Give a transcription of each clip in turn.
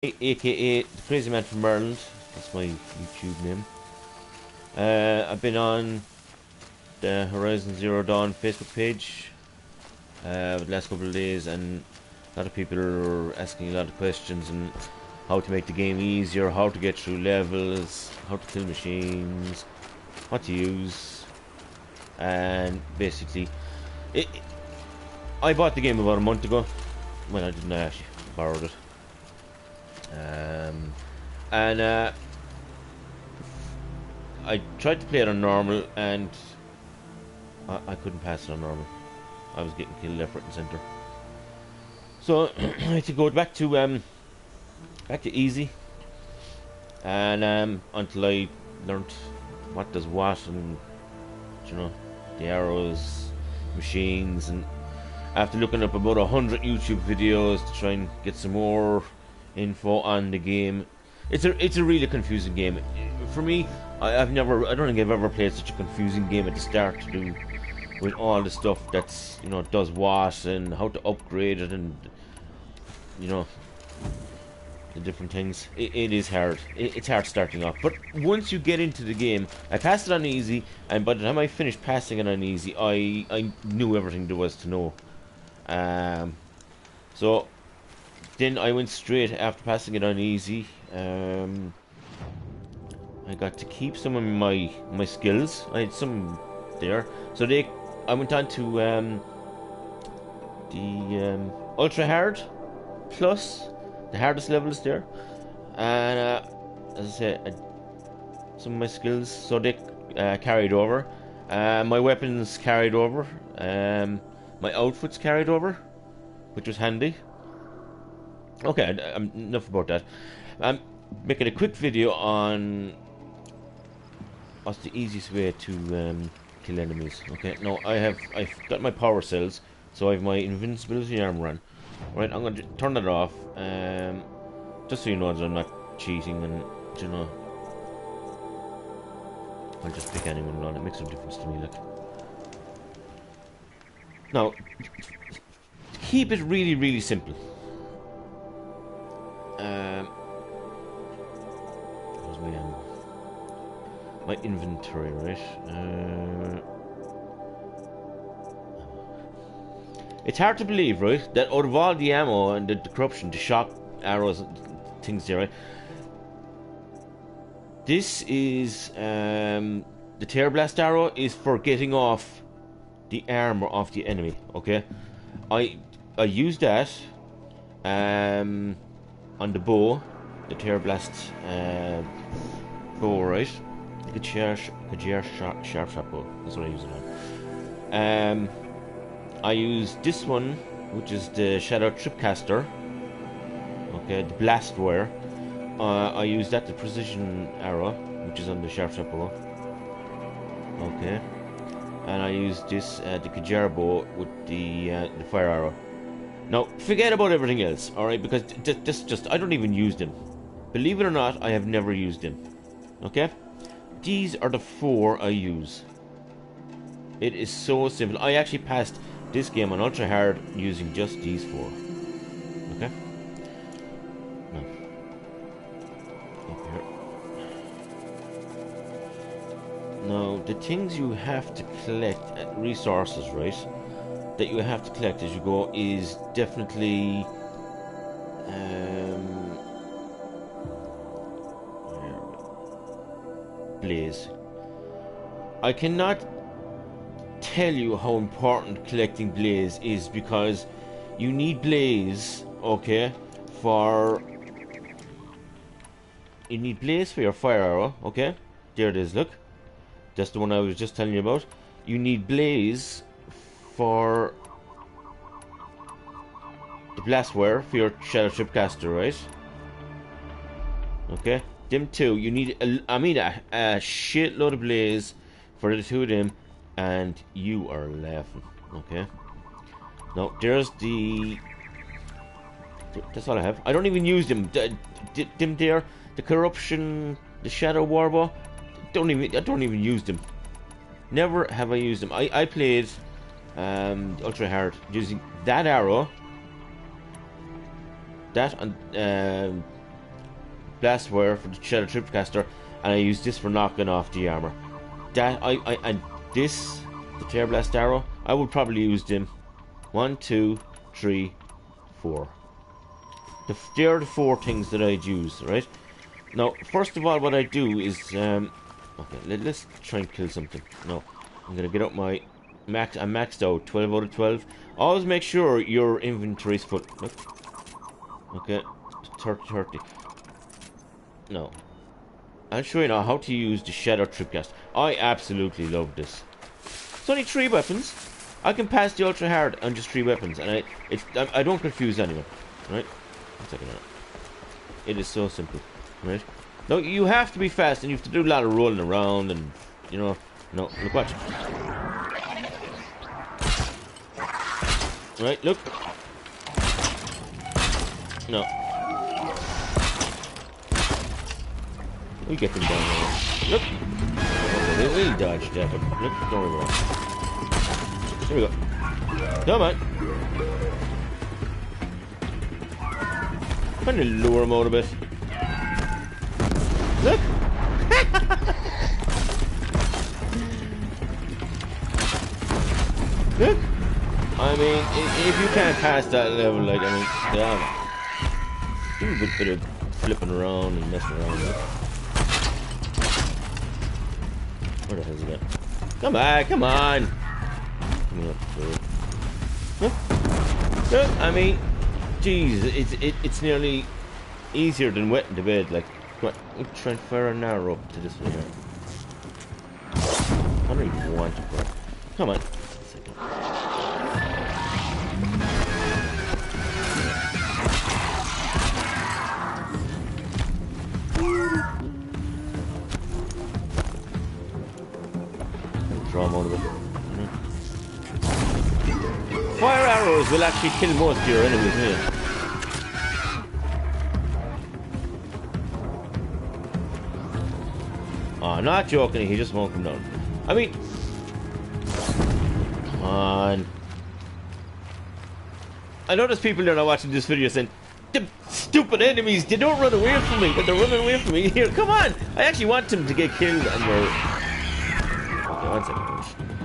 aka the Crazy Man from Ireland. That's my YouTube name. I've been on the Horizon Zero Dawn Facebook page for the last couple of days, and a lot of people are asking a lot of questions and how to make the game easier, how to get through levels, how to kill machines, what to use, and basically, it, I bought the game about a month ago. Well, I didn't, I actually borrowed it. And I tried to play it on normal, and I couldn't pass it on normal. I was getting killed left, right, and center. So I had to go back to easy, and until I learnt what does what, and you know, the arrows, machines, and after looking up about 100 YouTube videos to try and get some more info on the game. It's a really confusing game. For me, I don't think I've ever played such a confusing game at the start to do with all the stuff that's, you know, does what and how to upgrade it, and you know, the different things. It is hard. It's hard starting off, but once you get into the game, I passed it on easy, and by the time I finished passing it on easy, I knew everything there was to know. So then I went straight after passing it on easy. I got to keep some of my skills. I had some there, so I went on to the ultra hard plus the hardest levels there, and as I said, some of my skills, so they carried over. My weapons carried over. My outfits carried over, which was handy. Okay, enough about that. I'm making a quick video on what's the easiest way to kill enemies. Okay, now I've got my power cells, so I have my invincibility armor on. Right, I'm going to turn that off, just so you know that I'm not cheating, and you know, I'll just pick anyone on. It makes no difference to me. Like, now, keep it really, really simple. My inventory, right? It's hard to believe, right, that out of all the ammo and the corruption, the shock arrows, and things there, right? This is the tear blast arrow is for getting off the armor of the enemy. Okay, I use that on the bow, the tear blast bow, right? The Kajir sharp bow. That's what I use it on. I use this one, which is the Shadow Tripcaster. Okay, the blast wire. I use that, the precision arrow, which is on the sharp bow. Okay, and I use this the Kajir bow with the fire arrow. Now, forget about everything else, alright? Because this just I don't even use them. Believe it or not, I have never used them. Okay? These are the 4 I use. It is so simple. I actually passed this game on ultra hard using just these 4. Okay? Now, up here. Now, the things you have to collect, resources, right? That you have to collect as you go is definitely blaze. I cannot tell you how important collecting blaze is, because you need blaze, okay, you need blaze for your fire arrow. Okay, there it is, look, that's the one I was just telling you about. You need blaze for the blast wire for your Shadow Tripcaster, right? Okay, them 2. You need a shitload of blaze for the 2 of them, and you are laughing. Okay. Now there's that's all I have. I don't even use them. Them there, the corruption, the Shadow Warbow. I don't even use them. Never have I used them. I played ultra hard using that arrow, that and blast wire for the Shadow Tripcaster, and I use this for knocking off the armor. That and this, the Tear Blast arrow, I would probably use them 1, 2, 3, 4. They're the 4 things that I'd use, right? Now, first of all, what I do is, okay, let's try and kill something. No, I'm gonna get up my max. I'm maxed out, 12 out of 12. Always make sure your inventory's full. Look. Okay, 30. No, I'll show you now how to use the Shadow Tripcast. I absolutely love this. It's only 3 weapons. I can pass the ultra hard on just 3 weapons, and I don't confuse anyone. Right? 1 second now. It is so simple. Right? Now you have to be fast, and you have to do a lot of rolling around, and you know. No, look, watch. Right, look. No. We get them down there. Look. Okay, we'll dodge that, but look, don't worry about it. Here we go. Come on. Trying to lure him out a bit. Look. Look. I mean, if you can't pass that level, like, I mean, damn. Do a good bit of flipping around and messing around. Look. Where the hell's he at? Come back, come on! Look, I mean, jeez, it's nearly easier than wetting the bed. Like, come on, I'm trying to fire an arrow up to this one here. I don't even want to go. Come on. Draw him out of it. Fire arrows will actually kill most of your enemies, isn't it? Oh, I'm not joking, he just won't come down. I mean, come on. I know there's people that are watching this video saying, the stupid enemies, they don't run away from me, but they're running away from me. Here, come on! I actually want them to get killed and they're... Okay, 1 second.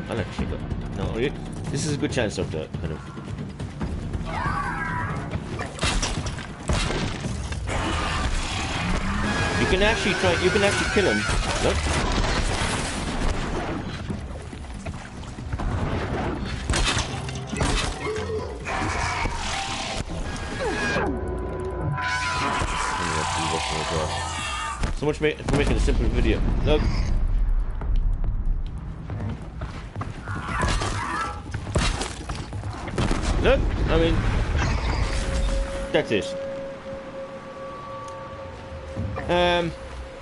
I'll actually go. No, this is a good chance of the kind of... You can actually kill him. Look. So much for making a simple video. Look. Look, I mean, that's it.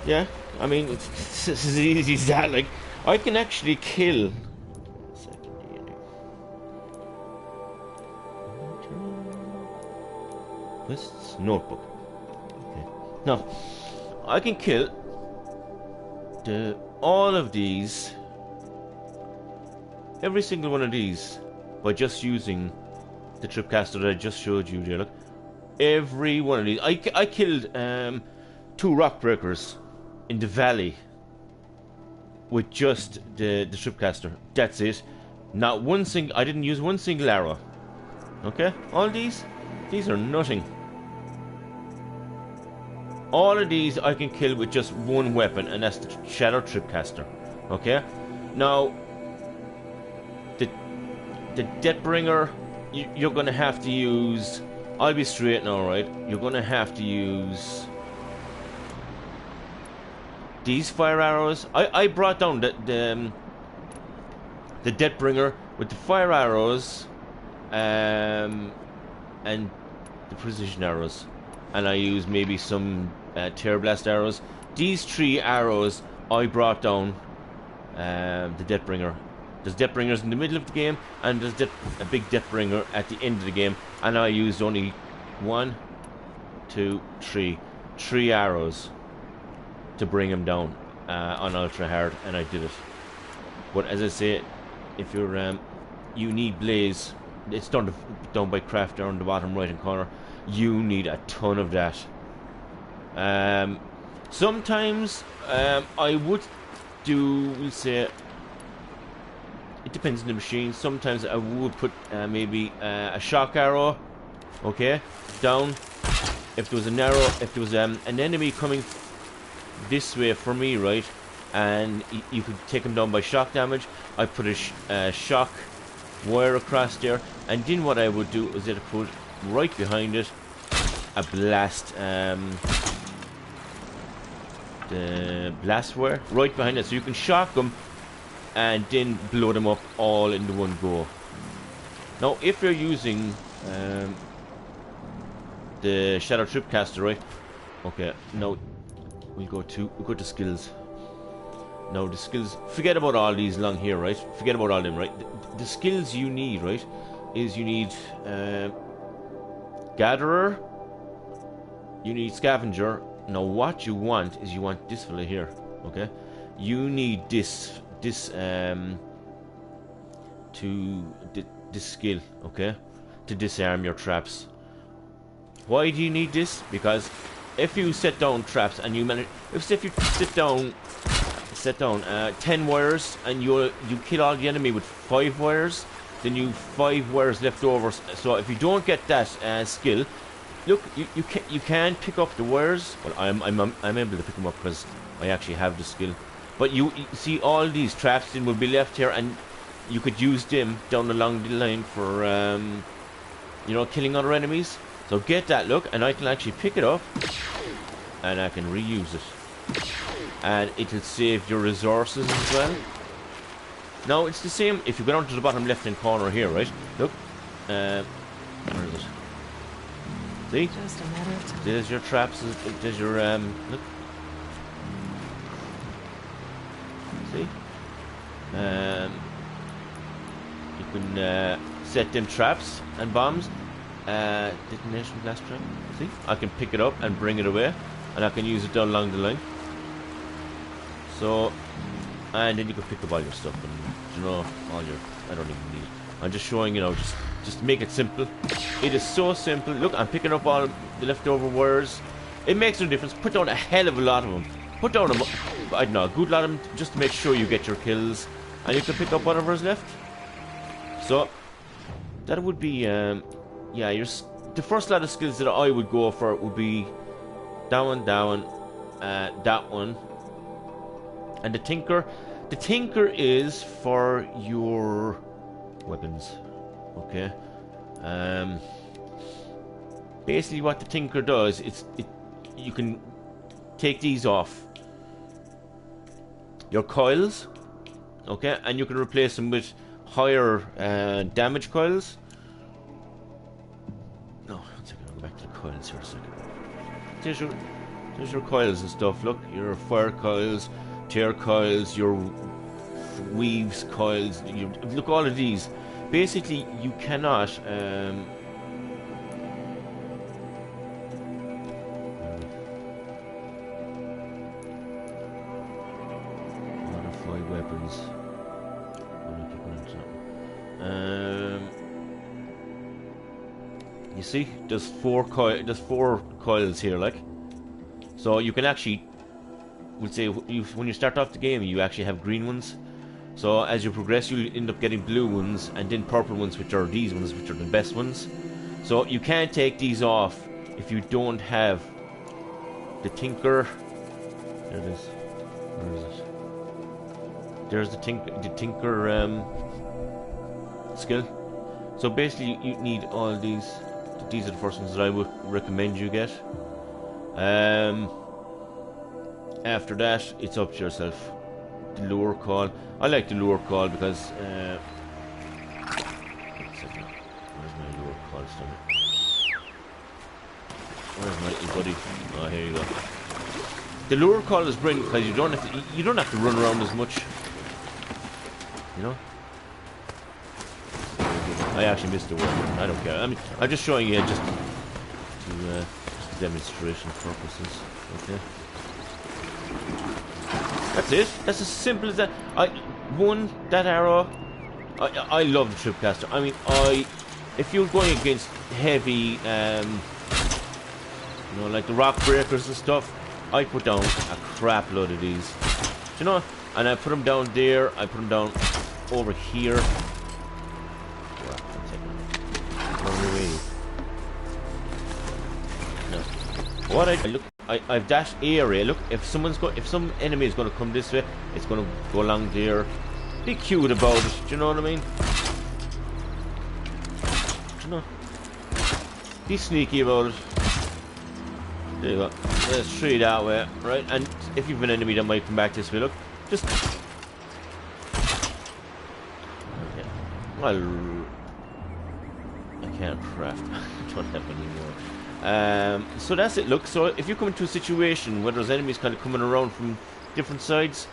Yeah, I mean, it's as easy as that. Like, I can actually kill. Quests, notebook. Okay. Now, I can kill all of these, every single one of these, by just using the Tripcaster that I just showed you there. Look, every one of these. I killed 2 rock breakers in the valley with just the Tripcaster. That's it. Not one single. I didn't use one single arrow. Okay, all these are nothing. All of these I can kill with just one weapon, and that's the Shadow Tripcaster. Okay, now the Deathbringer, you're gonna have to use. I'll be straight now, right? You're gonna have to use these fire arrows. I brought down the Deathbringer with the fire arrows, and the precision arrows, and I use maybe some Tear Blast arrows. These 3 arrows I brought down the Deathbringer. There's Deathbringers in the middle of the game, and there's a big Deathbringer at the end of the game, and I used only 1, 2, 3 arrows to bring him down on ultra hard, and I did it. But as I say, if you're you need blaze. It's down by craft down the bottom right hand corner. You need a ton of that. Sometimes I would do, we'll say, it depends on the machine. Sometimes I would put maybe a shock arrow, okay, down. If there was an arrow, if there was an enemy coming this way for me, right, and you could take him down by shock damage, I put a shock wire across there, and then what I would do is that I put right behind it a blast, the blast wire right behind it, so you can shock them and then blow them up all in the one go. Now, if you're using the Shadow Tripcaster, right? Okay, now we'll go to skills. Now the skills, forget about all these along here, right? Forget about all them, right? The skills you need, right, is you need Gatherer, you need Scavenger. Now what you want is you want this fella here, okay? You need this skill, okay, to disarm your traps. Why do you need this? Because if you set down traps and you manage, if you set down 10 wires and you kill all the enemy with 5 wires, then you've 5 wires left over. So if you don't get that skill, look, you can pick up the wires. Well, I'm able to pick them up because I actually have the skill. But you see all these traps then will be left here, and you could use them down along the line for you know, killing other enemies. So get that, look, and I can actually pick it up and I can reuse it, and it'll save your resources as well. Now it's the same if you go down to the bottom left hand corner here, right? Look, where is it? See? Just a matter of time. There's your traps. There's your look. See? You can set them traps and bombs. Detonation blast trap. See? I can pick it up and bring it away, and I can use it down along the line. So, and then you can pick up all your stuff and, you know, all your. I don't even need it. I'm just showing, you know, just to make it simple. It is so simple. Look, I'm picking up all the leftover wires. It makes no difference. Put down a hell of a lot of them. Put down I don't know, a good lot of them, just to make sure you get your kills, and you can pick up whatever's left. So that would be yeah, the first lot of skills that I would go for would be that one, that one, and the Tinker. The Tinker is for your weapons, okay. Basically what the Tinker does, you can take these off your coils, okay, and you can replace them with higher damage coils. No, 1 second, I'll go back to the coils here a second. There's your coils and stuff. Look, your fire coils, tear coils, your weaves coils. Look, all of these. Basically, you cannot modify weapons. You see, there's four coils here, like. So you can actually, would say, when you start off the game, you actually have green ones. So as you progress, you end up getting blue ones, and then purple ones, which are these ones, which are the best ones. So you can't take these off if you don't have the Tinker. There it is. Where is it? There's the Tinker skill. So basically, you need all these. These are the first ones that I would recommend you get. After that, it's up to yourself. The lure call. I like the lure call because where's my lure call stuff? Where's my little buddy? Oh, here you go. The lure call is brilliant because you don't have to run around as much. You know? I actually missed the word. I don't care. I mean, I'm just showing you just to demonstration purposes. Okay. That's it. That's as simple as that. That arrow. I love the Tripcaster. I mean, if you're going against heavy, you know, like the rock breakers and stuff, I put down a crap load of these. Do you know? And I put them down there. I put them down over here. No. What I look, I've that area. Look, if some enemy is going to come this way, it's going to go along there. Be cute about it. Do you know what I mean? Do you know? Be sneaky about it. There you go. Let's try that way, right? And if you've an enemy that might come back this way, look, just. Okay. Well, I can't craft. I don't have anymore. So that's it. Look, so if you come into a situation where there's enemies kind of coming around from different sides,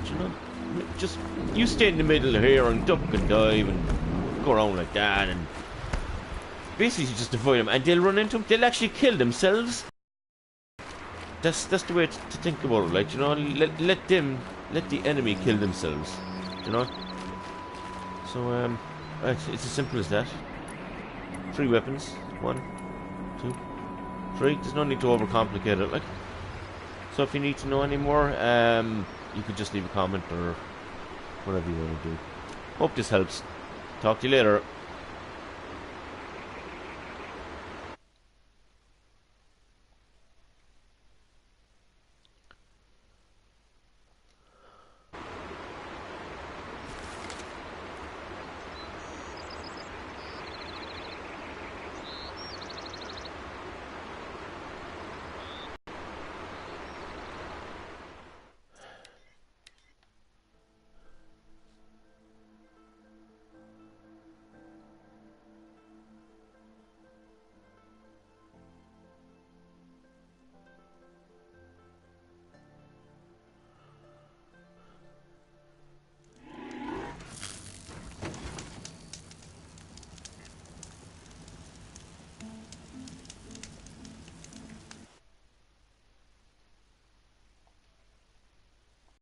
do you know, just you stay in the middle here and duck and dive and go around like that and. Basically, you just avoid them, and they'll run into them. They'll actually kill themselves. That's the way to think about it. Like, you know, let the enemy kill themselves. You know. So it's as simple as that. 3 weapons. 1, 2, 3. There's no need to overcomplicate it. Like. So if you need to know any more, you could just leave a comment or whatever you want to do. Hope this helps. Talk to you later.